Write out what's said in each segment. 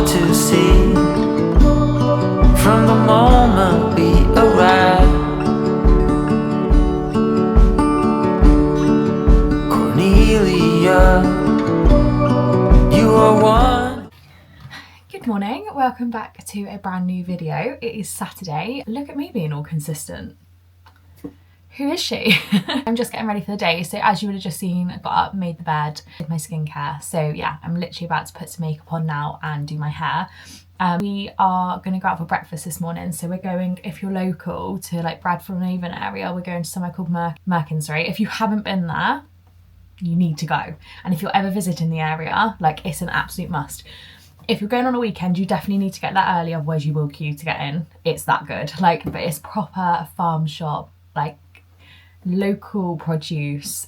hard to see from the moment we arrived. Cornelia, you are one. Good morning, welcome back to a brand new video. It is Saturday. Look at me being all consistent. Who is she? I'm just getting ready for the day. So as you would have just seen, I got up, made the bed, did my skincare. So yeah, I'm literally about to put some makeup on now and do my hair. We are going to go out for breakfast this morning. So we're going, if you're local to like Bradford-on-Avon area, we're going to somewhere called Merkinsbury. If you haven't been there, you need to go. And if you're ever visiting the area, like it's an absolute must. If you're going on a weekend, you definitely need to get there early, otherwise you will queue to get in. It's that good. Like, but it's proper farm shop, like local produce,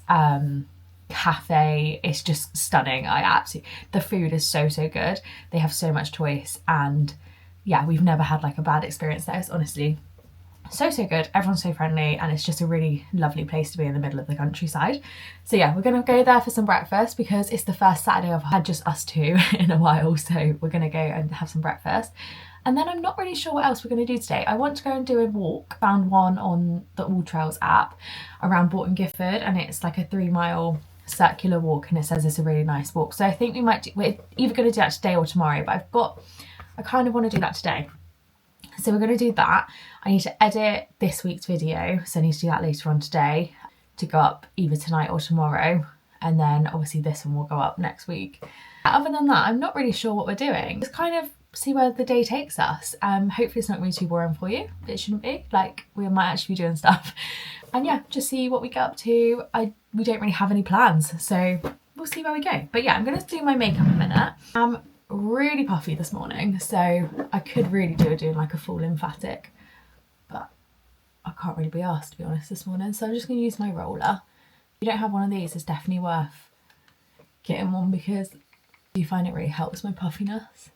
cafe. It's just stunning. The food is so good. They have so much choice, and yeah, we've never had like a bad experience there. It's honestly so good. Everyone's so friendly, and it's just a really lovely place to be in the middle of the countryside. So yeah, we're gonna go there for some breakfast because it's the first Saturday I've had just us two in a while, so we're gonna go and have some breakfast. And then I'm not really sure what else we're going to do today. I want to go and do a walk. Found one on the All Trails app around Bourton Gifford, and it's like a 3-mile circular walk, and it says it's a really nice walk. So I think we're either going to do that today or tomorrow, but I kind of want to do that today. So we're going to do that. I need to edit this week's video, so I need to do that later on today to go up either tonight or tomorrow. And then obviously this one will go up next week. Other than that, I'm not really sure what we're doing. It's kind of see where the day takes us. Hopefully it's not going to be too boring for you. It shouldn't be. Like, we might actually be doing stuff. And yeah, just see what we get up to. We don't really have any plans, so we'll see where we go. But yeah, I'm going to do my makeup in a minute. I'm really puffy this morning, so I could really doing like a full lymphatic, but I can't really be asked, to be honest, this morning. So I'm just going to use my roller. If you don't have one of these, it's definitely worth getting one because you find it really helps my puffiness.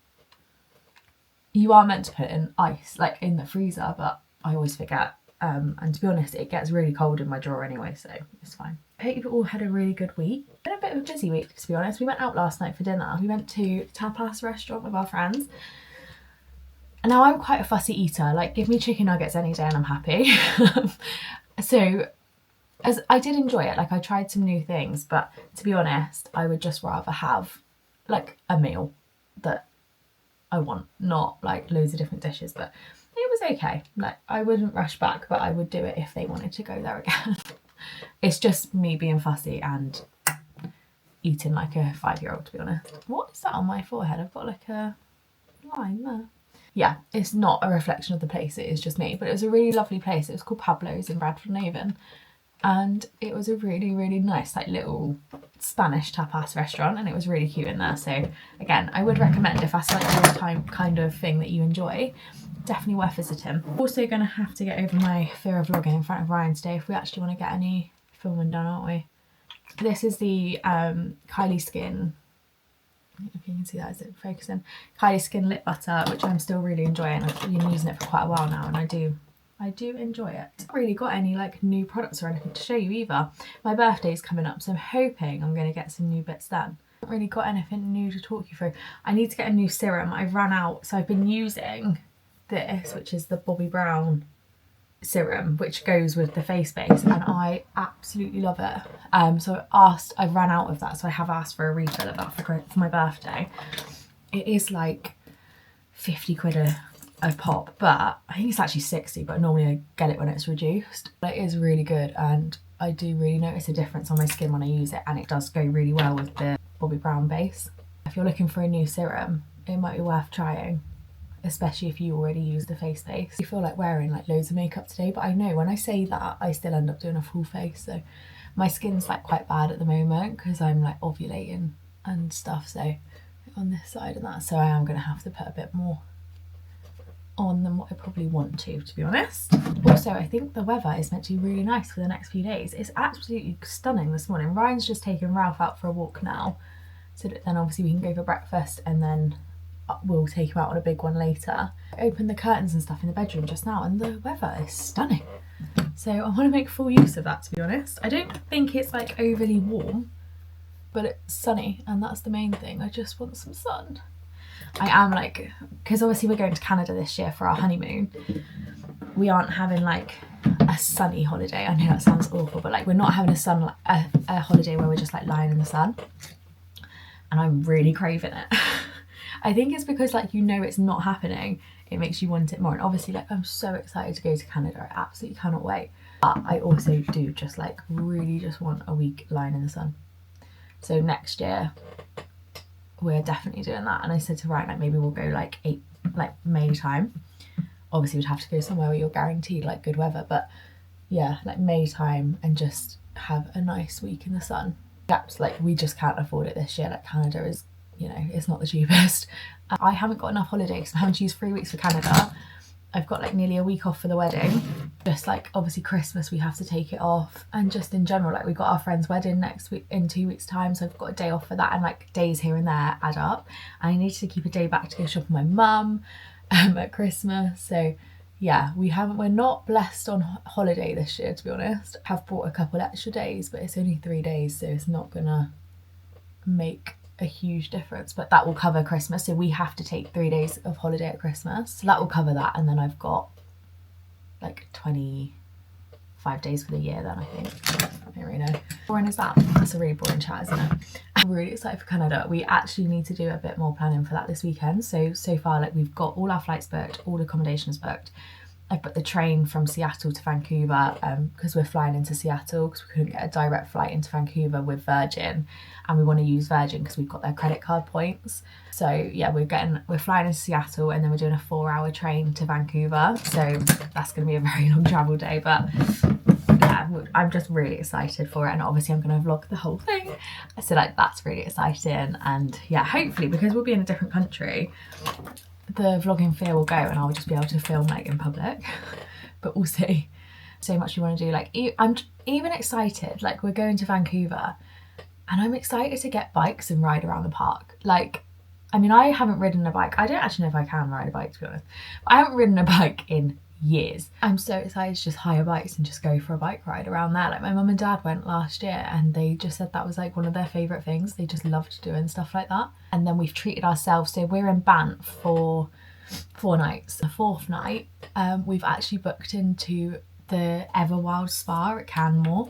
You are meant to put it in ice, like in the freezer, but I always forget. And to be honest, it gets really cold in my drawer anyway, so it's fine. I hope you've all had a really good week. It's been a bit of a busy week, to be honest. We went out last night for dinner. We went to tapas restaurant with our friends. And now I'm quite a fussy eater. Like, give me chicken nuggets any day and I'm happy. So, as I did enjoy it. Like, I tried some new things, but to be honest, I would just rather have like a meal that I want, not like loads of different dishes. But it was okay. Like, I wouldn't rush back, but I would do it if they wanted to go there again. It's just me being fussy and eating like a 5-year-old, to be honest. What is that on my forehead? I've got like a line there. Yeah, it's not a reflection of the place, it is just me. But it was a really lovely place. It was called Pablo's in Bradford-on-Avon. And it was a really nice like little Spanish tapas restaurant, and it was really cute in there. So again, I would recommend, if that's like your time kind of thing that you enjoy, definitely worth visiting. Also going to have to get over my fear of vlogging in front of Ryan today if we actually want to get any filming done, aren't we? This is the Kylie Skin, I don't know if you can see that, is it focusing? Kylie Skin lip butter, which I'm still really enjoying. I've been using it for quite a while now, and I do enjoy it. I haven't really got any like new products or anything to show you either. My birthday's coming up, so I'm hoping I'm going to get some new bits then. I haven't really got anything new to talk you through. I need to get a new serum. I've run out, so I've been using this, which is the Bobbi Brown serum, which goes with the face base, and I absolutely love it. So I've run out of that, so I have asked for a refill of that for my birthday. It is like 50 quid a pop, but I think it's actually 60, but normally I get it when it's reduced. But it is really good, and I do really notice a difference on my skin when I use it, and it does go really well with the Bobbi Brown base. If you're looking for a new serum, it might be worth trying, especially if you already use the face base. I feel like wearing like loads of makeup today, but I know when I say that I still end up doing a full face. So my skin's like quite bad at the moment because I'm like ovulating and stuff, so on this side and that, so I am going to have to put a bit more on than what I probably want to be honest. Also, I think the weather is meant to be really nice for the next few days. It's absolutely stunning this morning. Ryan's just taken Ralph out for a walk now, so that then obviously we can go for breakfast, and then we'll take him out on a big one later. I opened the curtains and stuff in the bedroom just now, and the weather is stunning. So I want to make full use of that, to be honest. I don't think it's like overly warm, but it's sunny, and that's the main thing. I just want some sun. I am like, because obviously we're going to Canada this year for our honeymoon, we aren't having like a sunny holiday. I know that sounds awful, but like we're not having a holiday where we're just like lying in the sun, and I'm really craving it. I think it's because like, you know, it's not happening, it makes you want it more. And obviously like, I'm so excited to go to Canada, I absolutely cannot wait, but I also do just like really just want a week lying in the sun. So next year we're definitely doing that. And I said to Ryan, like maybe we'll go like May time. Obviously we'd have to go somewhere where you're guaranteed like good weather, but yeah, like May time, and just have a nice week in the sun. Perhaps like we just can't afford it this year. Like Canada is, you know, it's not the cheapest. I haven't got enough holidays. I'm having to use 3 weeks for Canada. I've got like nearly a week off for the wedding. Just like obviously Christmas we have to take it off, and just in general like we've got our friend's wedding next week in 2 weeks time, so I've got a day off for that, and like days here and there add up. And I need to keep a day back to go shop with my mum at Christmas. So yeah, we're not blessed on holiday this year, to be honest. Have bought a couple extra days, but it's only 3 days, so it's not gonna make a huge difference, but that will cover Christmas. So we have to take 3 days of holiday at Christmas, so that will cover that, and then I've got like 25 days for the year then, I think. I don't really know. Boring is that? That's a really boring chat, isn't it? I'm really excited for Canada. We actually need to do a bit more planning for that this weekend. So far like we've got all our flights booked, all accommodations booked. I've booked the train from Seattle to Vancouver because we're flying into Seattle because we couldn't get a direct flight into Vancouver with Virgin, and we want to use Virgin because we've got their credit card points. So yeah, we're flying into Seattle, and then we're doing a 4-hour train to Vancouver. So that's going to be a very long travel day, but yeah, I'm just really excited for it, and obviously I'm going to vlog the whole thing. So like that's really exciting, and yeah, hopefully because we'll be in a different country, the vlogging fear will go and I'll just be able to film like in public. But we'll see. So much we want to do. Like I'm even excited, like we're going to Vancouver and I'm excited to get bikes and ride around the park. Like, I mean, I haven't ridden a bike. I don't actually know if I can ride a bike, to be honest. I haven't ridden a bike in years. I'm so excited to just hire bikes and just go for a bike ride around there. Like my mum and dad went last year and they just said that was like one of their favourite things. They just loved doing stuff like that. And then we've treated ourselves, so we're in Banff for 4 nights. The 4th night we've actually booked into the Everwild Spa at Canmore,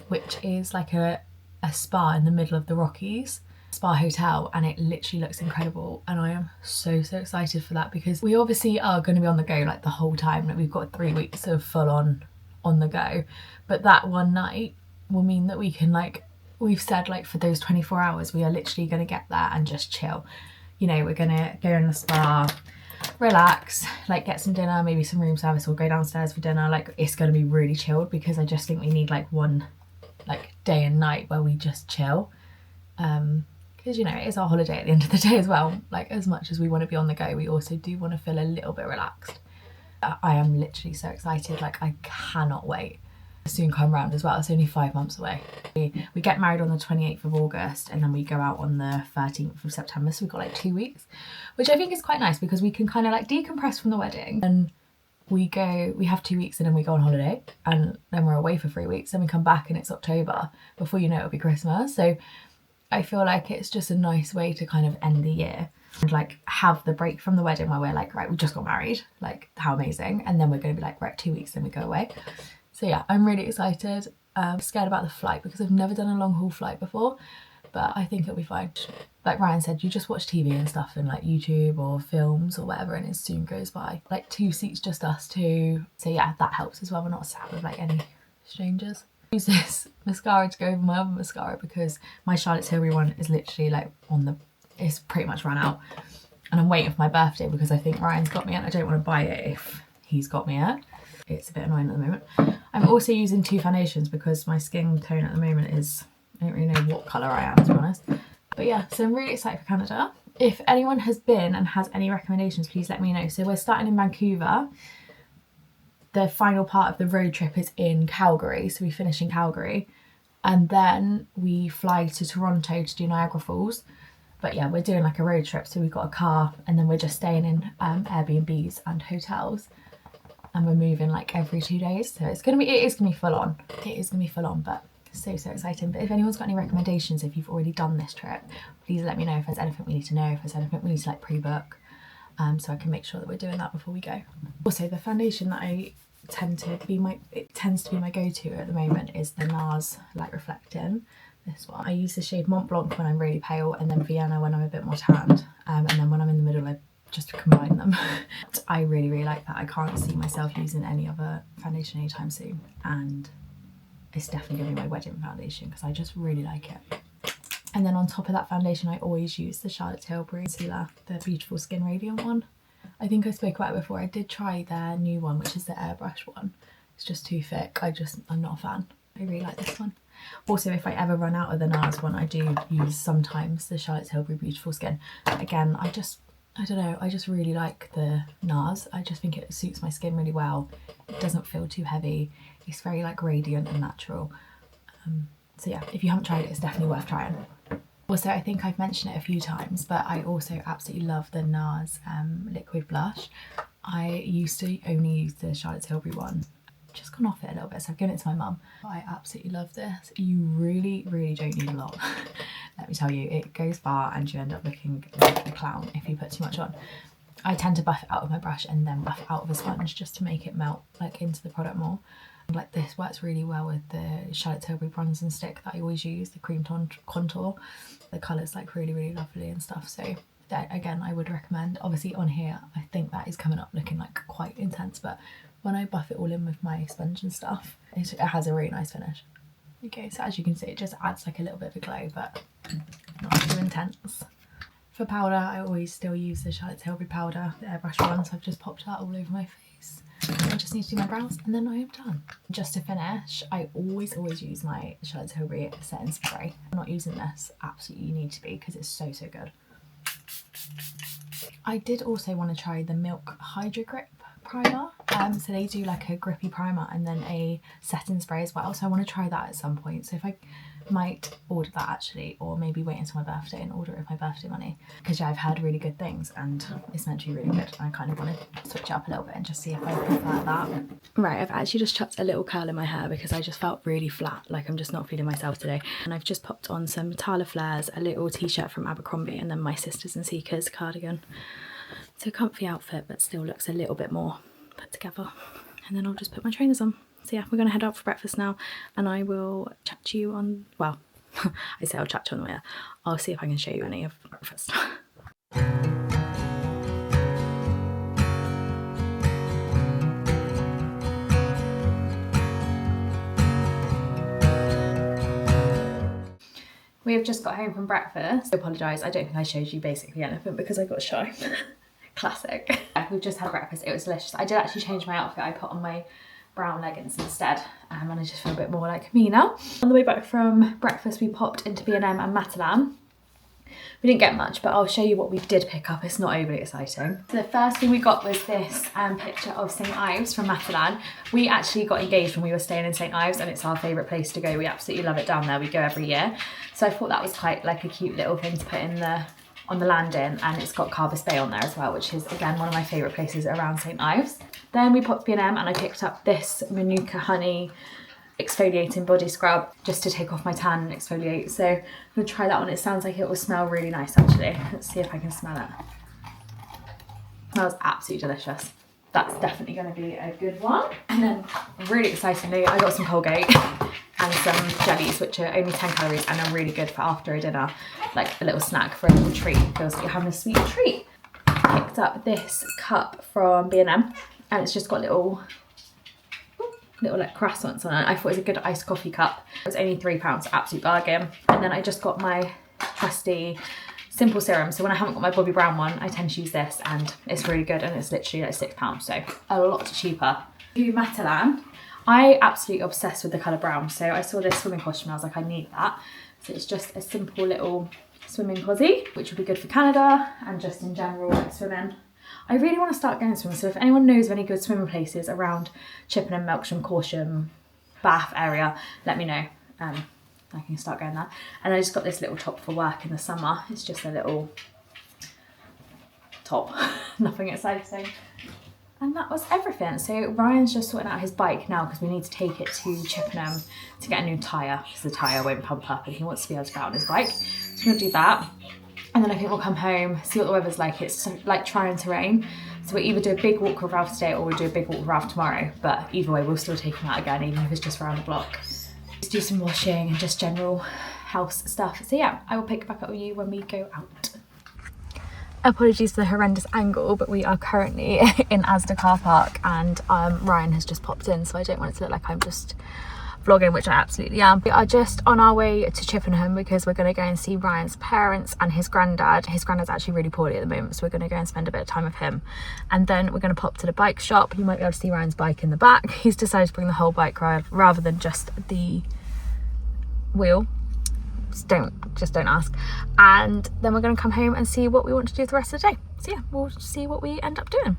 which is like a spa in the middle of the Rockies. Spa hotel, and it literally looks incredible, and I am so excited for that because we obviously are going to be on the go like the whole time. Like we've got 3 weeks of full on the go, but that one night will mean that we can, like we've said, like for those 24 hours we are literally going to get there and just chill. You know, we're going to go in the spa, relax, like get some dinner, maybe some room service, or go downstairs for dinner. Like it's going to be really chilled because I just think we need like one like day and night where we just chill. Because you know, it is our holiday at the end of the day as well. Like as much as we want to be on the go, we also do want to feel a little bit relaxed. I am literally so excited, like I cannot wait. Soon come round as well. It's only 5 months away. We get married on the 28th of August and then we go out on the 13th of September, so we've got like 2 weeks, which I think is quite nice because we can kind of like decompress from the wedding, and we have 2 weeks and then we go on holiday, and then we're away for 3 weeks, then we come back and it's October. Before you know it, it'll be Christmas. So I feel like it's just a nice way to kind of end the year and like have the break from the wedding where we're like, right, we just got married, like how amazing, and then we're going to be like, right, 2 weeks, then we go away. So yeah, I'm really excited. I'm scared about the flight because I've never done a long haul flight before, but I think it'll be fine. Like Ryan said, you just watch TV and stuff and like YouTube or films or whatever, and it soon goes by. Like 2 seats, just us two. So yeah, that helps as well. We're not sat with like any strangers. Use this mascara to go over my other mascara because my Charlotte Tilbury one is literally like it's pretty much run out, and I'm waiting for my birthday because I think Ryan's got me it. I don't want to buy it if he's got me it. It's a bit annoying at the moment. I'm also using 2 foundations because my skin tone at the moment is, I don't really know what colour I am, to be honest. But yeah, so I'm really excited for Canada. If anyone has been and has any recommendations, please let me know. So we're starting in Vancouver. The final part of the road trip is in Calgary, so we finish in Calgary, and then we fly to Toronto to do Niagara Falls. But yeah, we're doing like a road trip, so we've got a car, and then we're just staying in Airbnbs and hotels, and we're moving like every 2 days. So it is gonna be full on. It is gonna be full on, but So exciting. But if anyone's got any recommendations, if you've already done this trip, please let me know if there's anything we need to know, if there's anything we need to like pre-book, so I can make sure that we're doing that before we go. Also, the foundation that it tends to be my go-to at the moment is the NARS Light Reflecting. This one. I use the shade Mont Blanc when I'm really pale, and then Vienna when I'm a bit more tanned, and then when I'm in the middle I just combine them. I really like that. I can't see myself using any other foundation anytime soon, and it's definitely going to be my wedding foundation because I just really like it. And then on top of that foundation, I always use the Charlotte Tilbury concealer, the Beautiful Skin Radiant one. I think I spoke about it before. I did try their new one, which is the airbrush one. It's just too thick. I'm not a fan. I really like this one. Also, if I ever run out of the NARS one, I do use sometimes the Charlotte Tilbury Beautiful Skin. But again, I don't know, I just really like the NARS. I just think it suits my skin really well. It doesn't feel too heavy. It's very like radiant and natural. So yeah, if you haven't tried it, it's definitely worth trying. Also, I think I've mentioned it a few times, but I also absolutely love the NARS liquid blush. I used to only use the Charlotte Tilbury one. Just gone off it a little bit, so I've given it to my mum. I absolutely love this. You really don't need a lot. Let me tell you, it goes far and you end up looking like a clown if you put too much on. I tend to buff it out with my brush and then buff it out with a sponge just to make it melt like into the product more. Like this works really well with the Charlotte Tilbury bronze and stick that I always use, the cream tone contour. The colour's like really lovely and stuff, so that again I would recommend. Obviously on here I think that is coming up looking like quite intense, but when I buff it all in with my sponge and stuff, it has a really nice finish. Okay, so as you can see, it just adds like a little bit of a glow, but not too intense. For powder, I always still use the Charlotte Tilbury powder, the airbrush one, so I've just popped that all over my face. I just need to do my brows and then I am done. Just to finish, I always use my Charlotte Tilbury setting spray. I'm not using this, absolutely you need to be, because it's so good. I did also want to try the Milk Hydro Grip primer, so they do like a grippy primer and then a setting spray as well, so I want to try that at some point. So if I might order that actually, or maybe wait until my birthday and order it with my birthday money, because yeah, I've heard really good things and it's meant to be really good. I kind of want to switch it up a little bit and just see if I prefer that. Right, I've actually just chucked a little curl in my hair because I just felt really flat, like I'm just not feeling myself today, and I've just popped on some Tala flares, a little t-shirt from Abercrombie, and then my Sisters and Seekers cardigan. It's a comfy outfit but still looks a little bit more put together, and then I'll just put my trainers on. So yeah, we're gonna head out for breakfast now, and I will chat to you on, well, I say I'll chat to you on the way. I'll see if I can show you any of breakfast. We have just got home from breakfast. I apologise, I don't think I showed you basically anything because I got shy. Classic. We've just had breakfast, it was delicious. I did actually change my outfit, I put on my brown leggings instead, and I just feel a bit more like me now. On the way back from breakfast, we popped into B&M and Matalan. We didn't get much, but I'll show you what we did pick up. It's not overly exciting. So the first thing we got was this picture of St Ives from Matalan. We actually got engaged when we were staying in St Ives, and it's our favourite place to go. We absolutely love it down there. We go every year. So I thought that was quite like a cute little thing to put in on the landing, and it's got Carbis Bay on there as well, which is again one of my favourite places around St Ives. Then we popped B&M and I picked up this Manuka Honey exfoliating body scrub just to take off my tan and exfoliate. So I'm gonna try that one. It sounds like it will smell really nice actually. Let's see if I can smell it. It smells absolutely delicious. That's definitely gonna be a good one. And then really excitingly, I got some Colgate and some jellies, which are only 10 calories and are really good for after a dinner, like a little snack for a little treat. Feels like you're having a sweet treat. Picked up this cup from B&M and it's just got little like croissants on it. I thought it was a good iced coffee cup. It was only £3, absolute bargain. And then I just got my trusty simple serum. So when I haven't got my Bobbi Brown one, I tend to use this, and it's really good, and it's literally like £6, so a lot cheaper. To Matalan, I absolutely obsessed with the colour brown. So I saw this swimming costume and I was like, I need that. So it's just a simple little swimming cozy, which would be good for Canada and just in general like swimming. I really want to start going swimming, so if anyone knows of any good swimming places around Chippenham, Melksham, Corsham, Bath area, let me know. I can start going there. And I just got this little top for work in the summer. It's just a little top, nothing exciting. And that was everything. So Ryan's just sorting out his bike now because we need to take it to Chippenham to get a new tyre because the tyre won't pump up and he wants to be able to get on his bike. So we're gonna do that. And then I think we'll come home, see what the weather's like. It's like trying to rain. So we'll either do a big walk with Ralph today or we'll do a big walk with Ralph tomorrow. But either way, we'll still take him out again, even if it's just around the block. Just do some washing and just general house stuff. So yeah, I will pick back up with you when we go out. Apologies for the horrendous angle, but we are currently in Asda car park and Ryan has just popped in, so I don't want it to look like I'm just vlogging, which I absolutely am. We are just on our way to Chippenham because we're going to go and see Ryan's parents and his granddad. His granddad's actually really poorly at the moment, so we're going to go and spend a bit of time with him. And then we're going to pop to the bike shop. You might be able to see Ryan's bike in the back. He's decided to bring the whole bike ride rather than just the wheel. Just don't ask. And then we're going to come home and see what we want to do the rest of the day. So yeah, we'll see what we end up doing.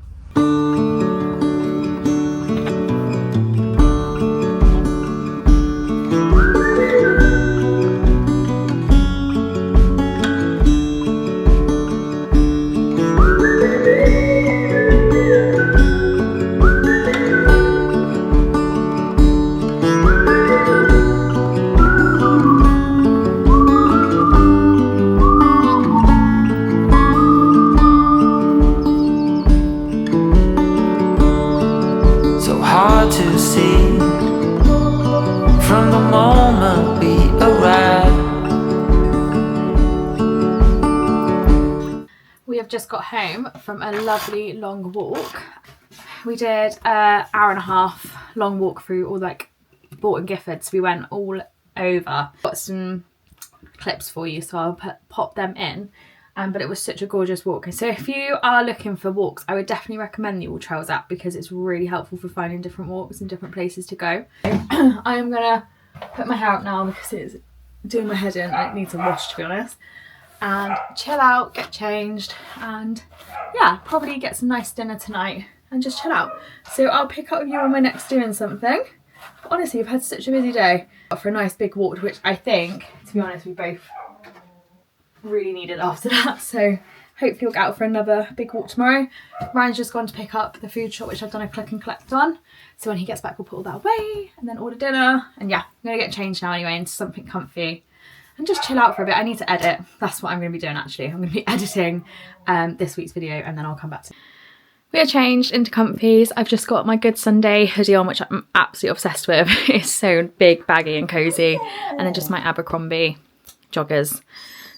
To see from the moment we arrive. We have just got home from a lovely long walk. We did an hour and a half long walk through all like Bolton Giffords. We went all over. Got some clips for you, so I'll pop them in. But it was such a gorgeous walk. So if you are looking for walks, I would definitely recommend the All Trails app because it's really helpful for finding different walks and different places to go. I am gonna put my hair up now because it's doing my head in. I need to wash, to be honest, and chill out, get changed, and yeah, probably get some nice dinner tonight and just chill out. So I'll pick up with you when we're next doing something. But honestly, I've had such a busy day for a nice big walk, which I think, to be honest, we both really needed after that. So hopefully we'll get out for another big walk tomorrow. Ryan's just gone to pick up the food shop, which I've done a click and collect on. So when he gets back, we'll put all that away and then order dinner. And yeah, I'm gonna get changed now anyway into something comfy and just chill out for a bit. I need to edit. That's what I'm gonna be doing actually. I'm gonna be editing this week's video and then I'll come back to it. We are changed into comfies. I've just got my Good Sunday hoodie on, which I'm absolutely obsessed with. It's so big, baggy and cozy. And then just my Abercrombie joggers.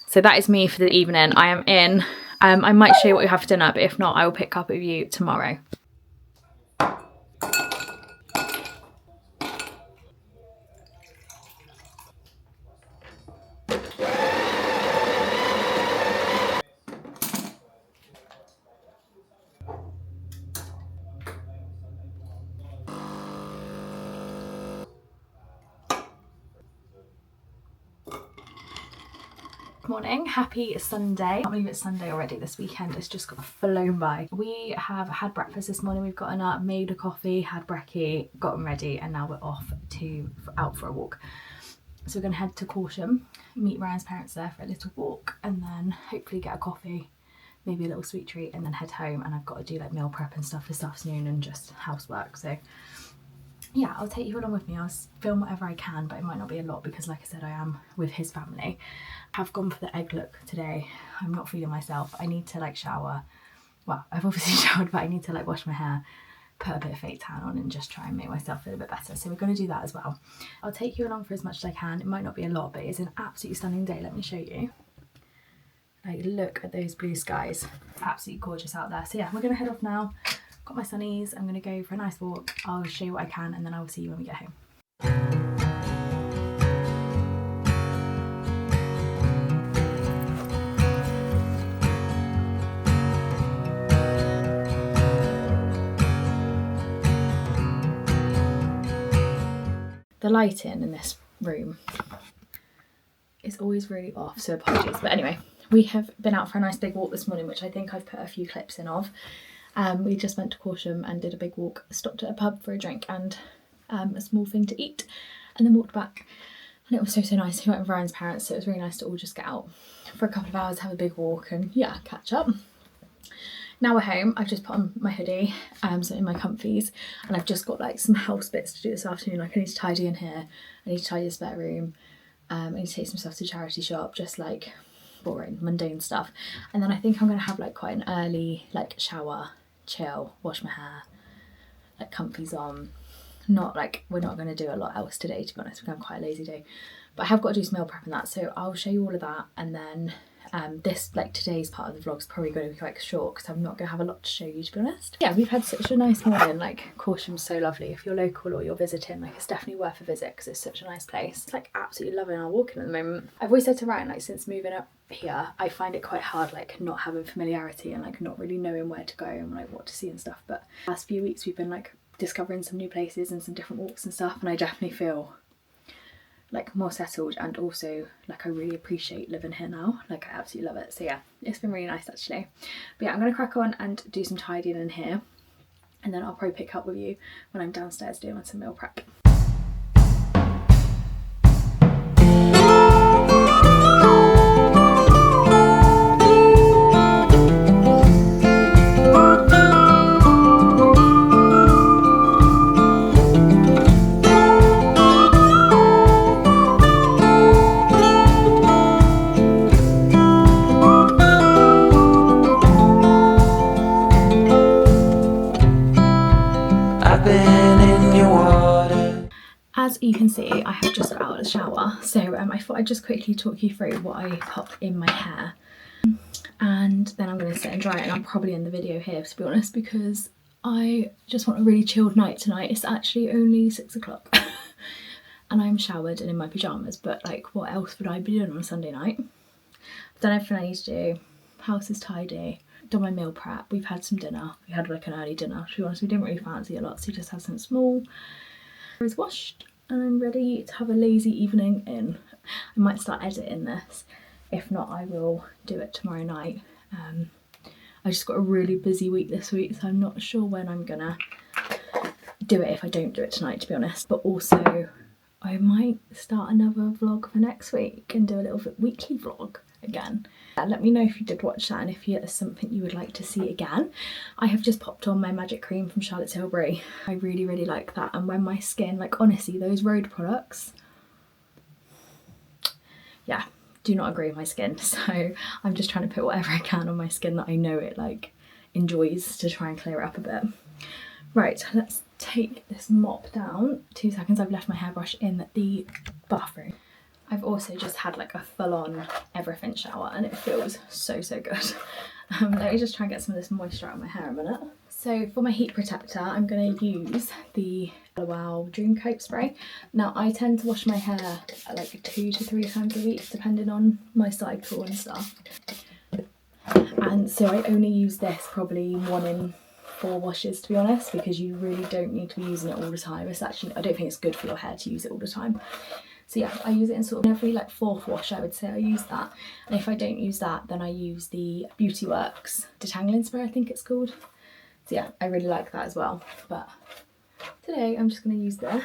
So that is me for the evening. I am in. I might show you what we have for dinner, but if not, I will pick up with you tomorrow. Morning, happy Sunday. I can't believe it's Sunday already. This weekend has just got flown by. We have had breakfast this morning. We've gotten up, made a coffee, had brekkie, gotten ready, and now we're off out for a walk. So we're gonna head to Corsham, meet Ryan's parents there for a little walk, and then hopefully get a coffee, maybe a little sweet treat, and then head home. And I've got to do like meal prep and stuff this afternoon and just housework. So yeah, I'll take you along with me. I'll film whatever I can, but it might not be a lot because like I said, I am with his family. I've gone for the egg look today. I'm not feeling myself. I need to like shower. Well, I've obviously showered, but I need to like wash my hair, put a bit of fake tan on and just try and make myself feel a bit better. So we're going to do that as well. I'll take you along for as much as I can. It might not be a lot, but it's an absolutely stunning day. Let me show you. Like, look at those blue skies. Absolutely gorgeous out there. So yeah, we're going to head off now. Got my sunnies. I'm going to go for a nice walk. I'll show you what I can and then I will see you when we get home. The lighting in this room is always really off, so apologies. But anyway, we have been out for a nice big walk this morning, which I think I've put a few clips in of. We just went to Corsham and did a big walk, stopped at a pub for a drink and a small thing to eat, and then walked back. And it was so nice. We went with Ryan's parents, so it was really nice to all just get out for a couple of hours, have a big walk and yeah, catch up. Now we're home, I've just put on my hoodie, so in my comfies, and I've just got like some house bits to do this afternoon. Like I need to tidy in here, I need to tidy the spare room, I need to take some stuff to charity shop, just like boring, mundane stuff. And then I think I'm gonna have like quite an early like shower, chill, wash my hair, like comfies on. Not like, we're not gonna do a lot else today, to be honest, because I'm quite a lazy day. But I have got to do some meal prep and that, so I'll show you all of that. And then this, like today's part of the vlog's probably going to be quite short because I'm not going to have a lot to show you, to be honest. Yeah, we've had such a nice morning. Like Corsham's so lovely. If you're local or you're visiting, like it's definitely worth a visit because it's such a nice place. It's like absolutely loving our walking at the moment. I've always said to Ryan, like since moving up here, I find it quite hard like not having familiarity and like not really knowing where to go and like what to see and stuff. But the last few weeks we've been like discovering some new places and some different walks and stuff, and I definitely feel like more settled, and also like I really appreciate living here now. Like I absolutely love it. So yeah, it's been really nice actually. But yeah, I'm gonna crack on and do some tidying in here, and then I'll probably pick up with you when I'm downstairs doing some meal prep. I've been in your water. As you can see, I have just got out of the shower, so I thought I'd just quickly talk you through what I put in my hair, and then I'm going to sit and dry it, and I'll probably end the video here, to be honest, because I just want a really chilled night tonight. It's actually only 6 o'clock and I'm showered and in my pyjamas, but like what else would I be doing on a Sunday night? I've done everything I need to do, house is tidy, done my meal prep, we've had some dinner, we had like an early dinner, to be honest. We didn't really fancy a lot, so we just had something small. I was washed and I'm ready to have a lazy evening in. I might start editing this, if not I will do it tomorrow night. I just got a really busy week this week, so I'm not sure when I'm gonna do it if I don't do it tonight, to be honest. But also I might start another vlog for next week and do a little weekly vlog again. Let me know if you did watch that and if there's something you would like to see again. I have just popped on my magic cream from Charlotte Tilbury. I really like that, and when my skin, like honestly, those road products, yeah, do not agree with my skin, so I'm just trying to put whatever I can on my skin that I know it like enjoys to try and clear it up a bit. Right, let's take this mop down. 2 seconds, I've left my hairbrush in the bathroom. I've also just had like a full-on everything shower and it feels so good. Let me just try and get some of this moisture out of my hair a minute. So for my heat protector, I'm going to use the Wow Dream Coat Spray. Now I tend to wash my hair like 2 to 3 times a week depending on my cycle and stuff. And so I only use this probably 1 in 4 washes, to be honest, because you really don't need to be using it all the time. It's actually, I don't think it's good for your hair to use it all the time. So yeah, I use it in sort of every like 4th wash, I would say I use that. And if I don't use that, then I use the Beauty Works detangling spray, I think it's called. So yeah, I really like that as well. But today I'm just going to use this.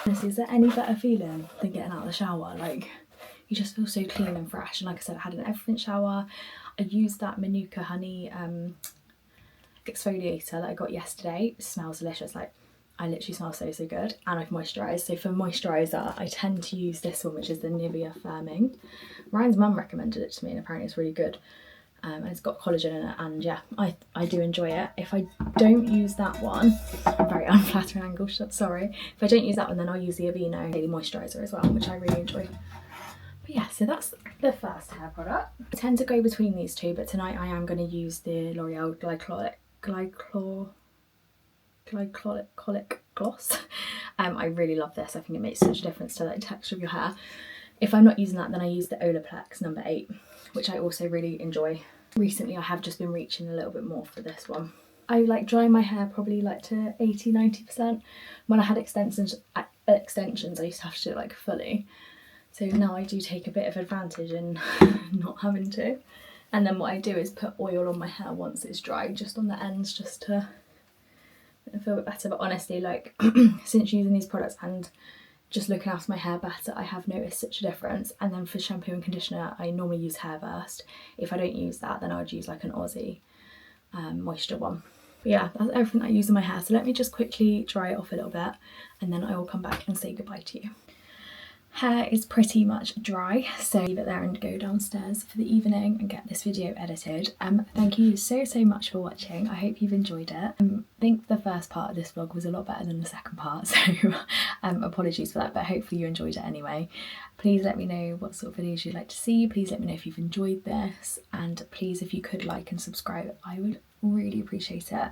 Honestly, is there any better feeling than getting out of the shower? Like, you just feel so clean and fresh. And like I said, I had an everything shower. I used that Manuka Honey exfoliator that I got yesterday. It smells delicious. Like, I literally smell so good, and I've moisturised. So for moisturiser, I tend to use this one, which is the Nivea Firming. Ryan's mum recommended it to me and apparently it's really good. And it's got collagen in it, and yeah, I do enjoy it. If I don't use that one, I'm very unflattering angle, sorry. If I don't use that one, then I'll use the Aveeno Daily Moisturiser as well, which I really enjoy. But yeah, so that's the first hair product. I tend to go between these two, but tonight I am going to use the L'Oreal Glycolic Gloss. I really love this. I think it makes such a difference to the texture of your hair. If I'm not using that, then I use the Olaplex No. 8, which I also really enjoy. Recently I have just been reaching a little bit more for this one. I like dry my hair probably like to 80-90%. When I had extensions I used to have to do it like fully. So now I do take a bit of advantage in not having to. And then what I do is put oil on my hair once it's dry, just on the ends, just to feel a bit better. But honestly, like since using these products and just looking after my hair better, I have noticed such a difference. And then for shampoo and conditioner, I normally use Hairburst. If I don't use that, then I would use like an Aussie. moisture one. But yeah, that's everything I use in my hair. So let me just quickly dry it off a little bit and then I will come back and say goodbye to you. Hair is pretty much dry, so leave it there and go downstairs for the evening and get this video edited. Thank you so much for watching. I hope you've enjoyed it. I think the first part of this vlog was a lot better than the second part, so apologies for that, but hopefully you enjoyed it anyway. Please let me know what sort of videos you'd like to see. Please let me know if you've enjoyed this, and please, if you could like and subscribe, I would really appreciate it,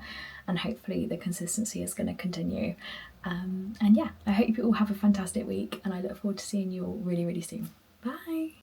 and hopefully the consistency is going to continue. And yeah, I hope you all have a fantastic week and I look forward to seeing you all really soon. Bye!